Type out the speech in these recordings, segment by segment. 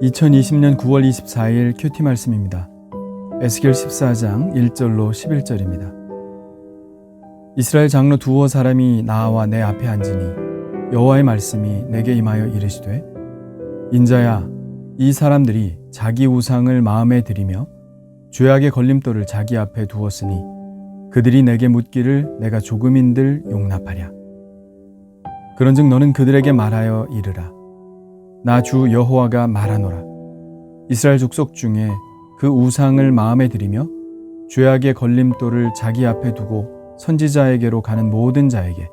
2020년 9월 24일 큐티 말씀입니다. 에스겔 14장 1절로 11절입니다. 이스라엘 장로 두어 사람이 나와 내 앞에 앉으니 여호와의 말씀이 내게 임하여 이르시되 인자야, 이 사람들이 자기 우상을 마음에 들이며 죄악의 걸림돌을 자기 앞에 두었으니 그들이 내게 묻기를 내가 조금인들 용납하랴. 그런즉 너는 그들에게 말하여 이르라. 나 주 여호와가 말하노라. 이스라엘 족속 중에 그 우상을 마음에 들이며 죄악의 걸림돌을 자기 앞에 두고 선지자에게로 가는 모든 자에게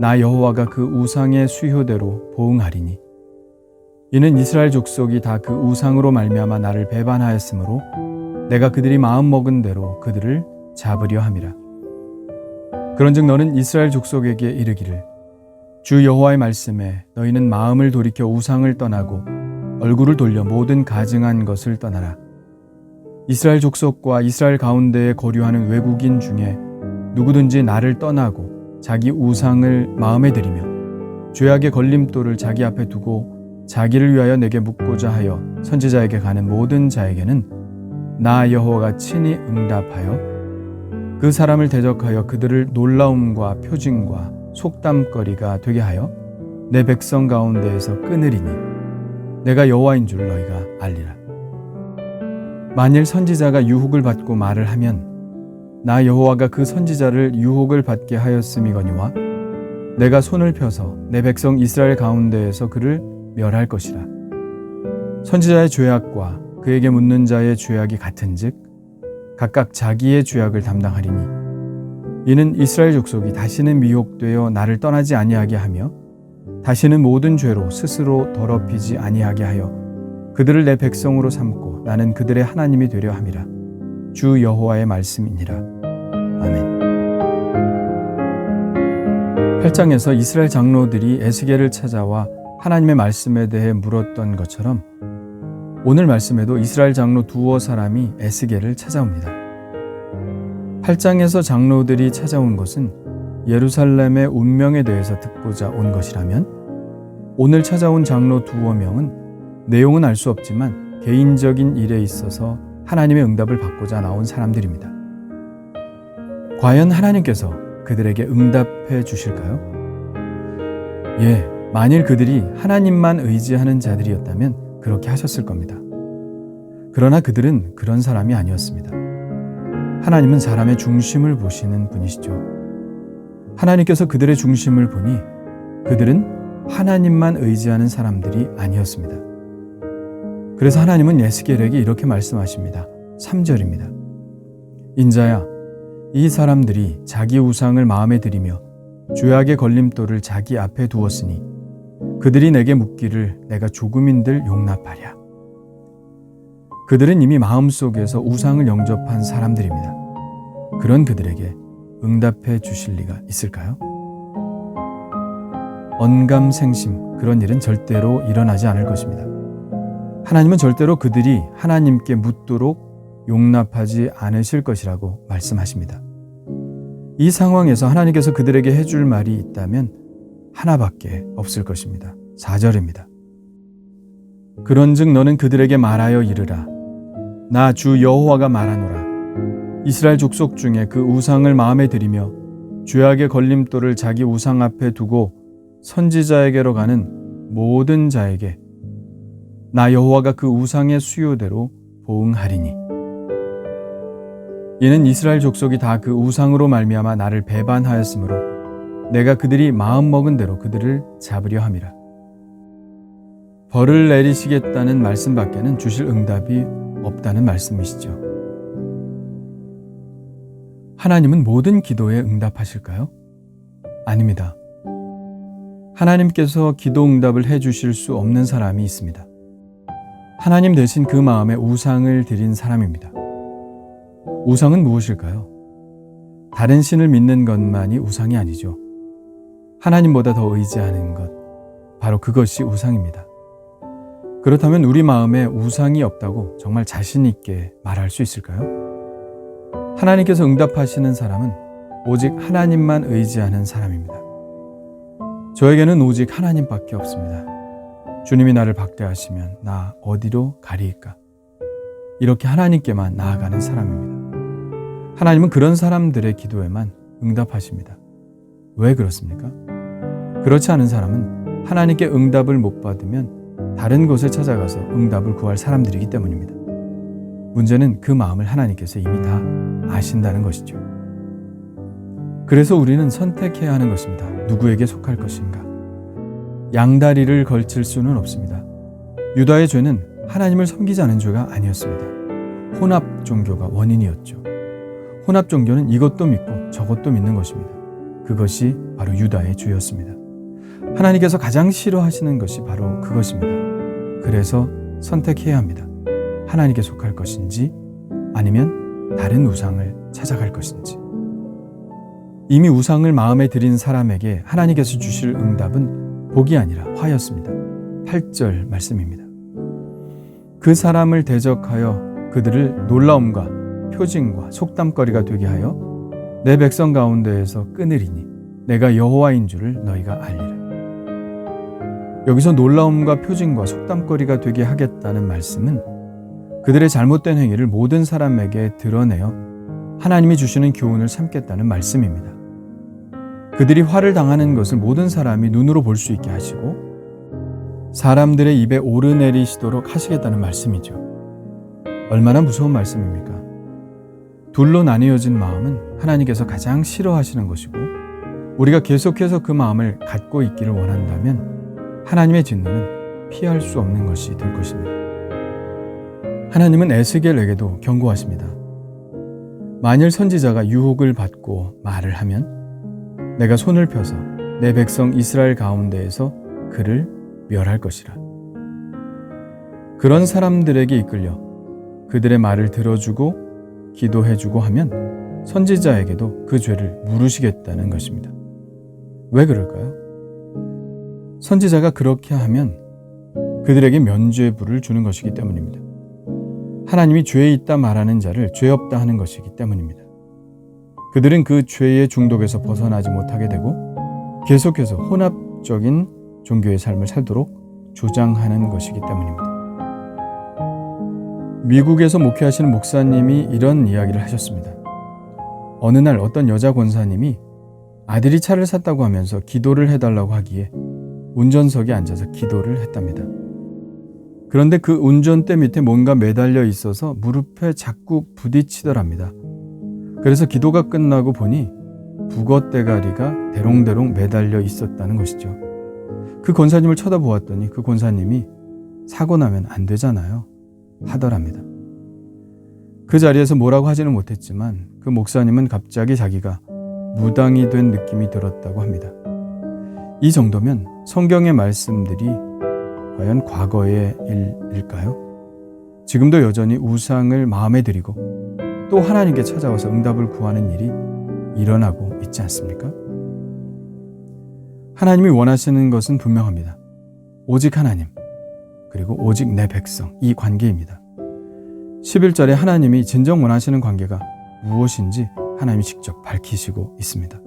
나 여호와가 그 우상의 수효대로 보응하리니 이는 이스라엘 족속이 다 그 우상으로 말미암아 나를 배반하였으므로 내가 그들이 마음 먹은 대로 그들을 잡으려 함이라. 그런즉 너는 이스라엘 족속에게 이르기를 주 여호와의 말씀에 너희는 마음을 돌이켜 우상을 떠나고 얼굴을 돌려 모든 가증한 것을 떠나라. 이스라엘 족속과 이스라엘 가운데에 거류하는 외국인 중에 누구든지 나를 떠나고 자기 우상을 마음에 들이며 죄악의 걸림돌을 자기 앞에 두고 자기를 위하여 내게 묻고자 하여 선지자에게 가는 모든 자에게는 나 여호와가 친히 응답하여 그 사람을 대적하여 그들을 놀라움과 표징과 속담거리가 되게 하여 내 백성 가운데에서 끊으리니 내가 여호와인 줄 너희가 알리라. 만일 선지자가 유혹을 받고 말을 하면 나 여호와가 그 선지자를 유혹을 받게 하였음이거니와 내가 손을 펴서 내 백성 이스라엘 가운데에서 그를 멸할 것이라. 선지자의 죄악과 그에게 묻는 자의 죄악이 같은즉 각각 자기의 죄악을 담당하리니 이는 이스라엘 족속이 다시는 미혹되어 나를 떠나지 아니하게 하며 다시는 모든 죄로 스스로 더럽히지 아니하게 하여 그들을 내 백성으로 삼고 나는 그들의 하나님이 되려 함이라. 주 여호와의 말씀이니라. 아멘. 8장에서 이스라엘 장로들이 에스겔을 찾아와 하나님의 말씀에 대해 물었던 것처럼 오늘 말씀에도 이스라엘 장로 두어 사람이 에스겔을 찾아옵니다. 8장에서 장로들이 찾아온 것은 예루살렘의 운명에 대해서 듣고자 온 것이라면 오늘 찾아온 장로 두어 명은 내용은 알 수 없지만 개인적인 일에 있어서 하나님의 응답을 받고자 나온 사람들입니다. 과연 하나님께서 그들에게 응답해 주실까요? 예, 만일 그들이 하나님만 의지하는 자들이었다면 그렇게 하셨을 겁니다. 그러나 그들은 그런 사람이 아니었습니다. 하나님은 사람의 중심을 보시는 분이시죠. 하나님께서 그들의 중심을 보니 그들은 하나님만 의지하는 사람들이 아니었습니다. 그래서 하나님은 에스겔에게 이렇게 말씀하십니다. 3절입니다. 인자야, 이 사람들이 자기 우상을 마음에 들이며 죄악의 걸림돌을 자기 앞에 두었으니 그들이 내게 묻기를 내가 조금인들 용납하랴. 그들은 이미 마음속에서 우상을 영접한 사람들입니다. 그런 그들에게 응답해 주실 리가 있을까요? 언감생심, 그런 일은 절대로 일어나지 않을 것입니다. 하나님은 절대로 그들이 하나님께 묻도록 용납하지 않으실 것이라고 말씀하십니다. 이 상황에서 하나님께서 그들에게 해줄 말이 있다면 하나밖에 없을 것입니다. 4절입니다. 그런즉 너는 그들에게 말하여 이르라. 나 주 여호와가 말하노라. 이스라엘 족속 중에 그 우상을 마음에 들이며 죄악의 걸림돌을 자기 우상 앞에 두고 선지자에게로 가는 모든 자에게 나 여호와가 그 우상의 수요대로 보응하리니 이는 이스라엘 족속이 다 그 우상으로 말미암아 나를 배반하였으므로 내가 그들이 마음 먹은 대로 그들을 잡으려 함이라. 벌을 내리시겠다는 말씀밖에는 주실 응답이 없다는 말씀이시죠. 하나님은 모든 기도에 응답하실까요? 아닙니다. 하나님께서 기도 응답을 해주실 수 없는 사람이 있습니다. 하나님 대신 그 마음에 우상을 드린 사람입니다. 우상은 무엇일까요? 다른 신을 믿는 것만이 우상이 아니죠. 하나님보다 더 의지하는 것, 바로 그것이 우상입니다. 그렇다면 우리 마음에 우상이 없다고 정말 자신 있게 말할 수 있을까요? 하나님께서 응답하시는 사람은 오직 하나님만 의지하는 사람입니다. 저에게는 오직 하나님밖에 없습니다. 주님이 나를 박대하시면 나 어디로 가리이까? 이렇게 하나님께만 나아가는 사람입니다. 하나님은 그런 사람들의 기도에만 응답하십니다. 왜 그렇습니까? 그렇지 않은 사람은 하나님께 응답을 못 받으면 다른 곳에 찾아가서 응답을 구할 사람들이기 때문입니다. 문제는 그 마음을 하나님께서 이미 다 아신다는 것이죠. 그래서 우리는 선택해야 하는 것입니다. 누구에게 속할 것인가? 양다리를 걸칠 수는 없습니다. 유다의 죄는 하나님을 섬기지 않은 죄가 아니었습니다. 혼합 종교가 원인이었죠. 혼합 종교는 이것도 믿고 저것도 믿는 것입니다. 그것이 바로 유다의 죄였습니다. 하나님께서 가장 싫어하시는 것이 바로 그것입니다. 그래서 선택해야 합니다. 하나님께 속할 것인지 아니면 다른 우상을 찾아갈 것인지. 이미 우상을 마음에 들인 사람에게 하나님께서 주실 응답은 복이 아니라 화였습니다. 8절 말씀입니다. 그 사람을 대적하여 그들을 놀라움과 표징과 속담거리가 되게 하여 내 백성 가운데에서 끊으리니 내가 여호와인 줄을 너희가 알리라. 여기서 놀라움과 표징과 속담거리가 되게 하겠다는 말씀은 그들의 잘못된 행위를 모든 사람에게 드러내어 하나님이 주시는 교훈을 삼겠다는 말씀입니다. 그들이 화를 당하는 것을 모든 사람이 눈으로 볼 수 있게 하시고 사람들의 입에 오르내리시도록 하시겠다는 말씀이죠. 얼마나 무서운 말씀입니까? 둘로 나뉘어진 마음은 하나님께서 가장 싫어하시는 것이고 우리가 계속해서 그 마음을 갖고 있기를 원한다면 하나님의 진노는 피할 수 없는 것이 될 것입니다. 하나님은 에스겔에게도 경고하십니다. 만일 선지자가 유혹을 받고 말을 하면 내가 손을 펴서 내 백성 이스라엘 가운데에서 그를 멸할 것이라. 그런 사람들에게 이끌려 그들의 말을 들어주고 기도해주고 하면 선지자에게도 그 죄를 물으시겠다는 것입니다. 왜 그럴까요? 선지자가 그렇게 하면 그들에게 면죄부를 주는 것이기 때문입니다. 하나님이 죄에 있다 말하는 자를 죄 없다 하는 것이기 때문입니다. 그들은 그 죄의 중독에서 벗어나지 못하게 되고 계속해서 혼합적인 종교의 삶을 살도록 조장하는 것이기 때문입니다. 미국에서 목회하시는 목사님이 이런 이야기를 하셨습니다. 어느 날 어떤 여자 권사님이 아들이 차를 샀다고 하면서 기도를 해달라고 하기에 운전석에 앉아서 기도를 했답니다. 그런데 그 운전대 밑에 뭔가 매달려 있어서 무릎에 자꾸 부딪히더랍니다. 그래서 기도가 끝나고 보니 북어대가리가 대롱대롱 매달려 있었다는 것이죠. 그 권사님을 쳐다보았더니 그 권사님이 사고 나면 안 되잖아요 하더랍니다. 그 자리에서 뭐라고 하지는 못했지만 그 목사님은 갑자기 자기가 무당이 된 느낌이 들었다고 합니다. 이 정도면 성경의 말씀들이 과연 과거의 일일까요? 지금도 여전히 우상을 마음에 들이고 또 하나님께 찾아와서 응답을 구하는 일이 일어나고 있지 않습니까? 하나님이 원하시는 것은 분명합니다. 오직 하나님, 그리고 오직 내 백성, 이 관계입니다. 11절에 하나님이 진정 원하시는 관계가 무엇인지 하나님이 직접 밝히시고 있습니다.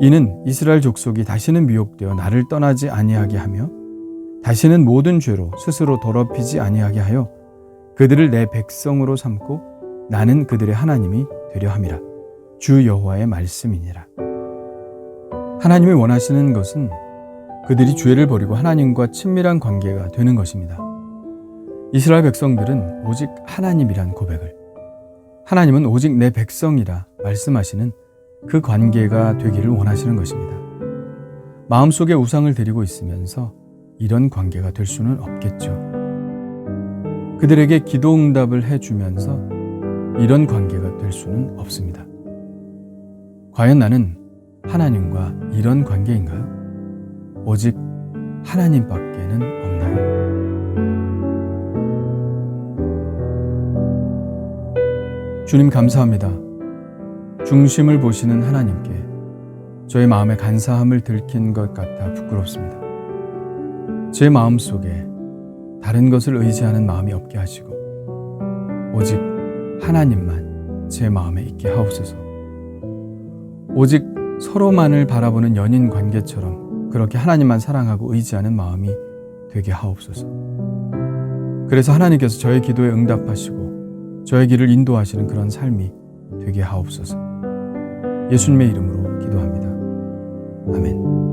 이는 이스라엘 족속이 다시는 미혹되어 나를 떠나지 아니하게 하며 다시는 모든 죄로 스스로 더럽히지 아니하게 하여 그들을 내 백성으로 삼고 나는 그들의 하나님이 되려 함이라. 주 여호와의 말씀이니라. 하나님이 원하시는 것은 그들이 죄를 버리고 하나님과 친밀한 관계가 되는 것입니다. 이스라엘 백성들은 오직 하나님이란 고백을, 하나님은 오직 내 백성이라 말씀하시는 그 관계가 되기를 원하시는 것입니다. 마음속에 우상을 드리고 있으면서 이런 관계가 될 수는 없겠죠. 그들에게 기도 응답을 해주면서 이런 관계가 될 수는 없습니다. 과연 나는 하나님과 이런 관계인가요? 오직 하나님밖에는 없나요? 주님 감사합니다. 중심을 보시는 하나님께 저의 마음의 간사함을 들킨 것 같아 부끄럽습니다. 제 마음속에 다른 것을 의지하는 마음이 없게 하시고 오직 하나님만 제 마음에 있게 하옵소서. 오직 서로만을 바라보는 연인 관계처럼 그렇게 하나님만 사랑하고 의지하는 마음이 되게 하옵소서. 그래서 하나님께서 저의 기도에 응답하시고 저의 길을 인도하시는 그런 삶이 되게 하옵소서. 예수님의 이름으로 기도합니다. 아멘.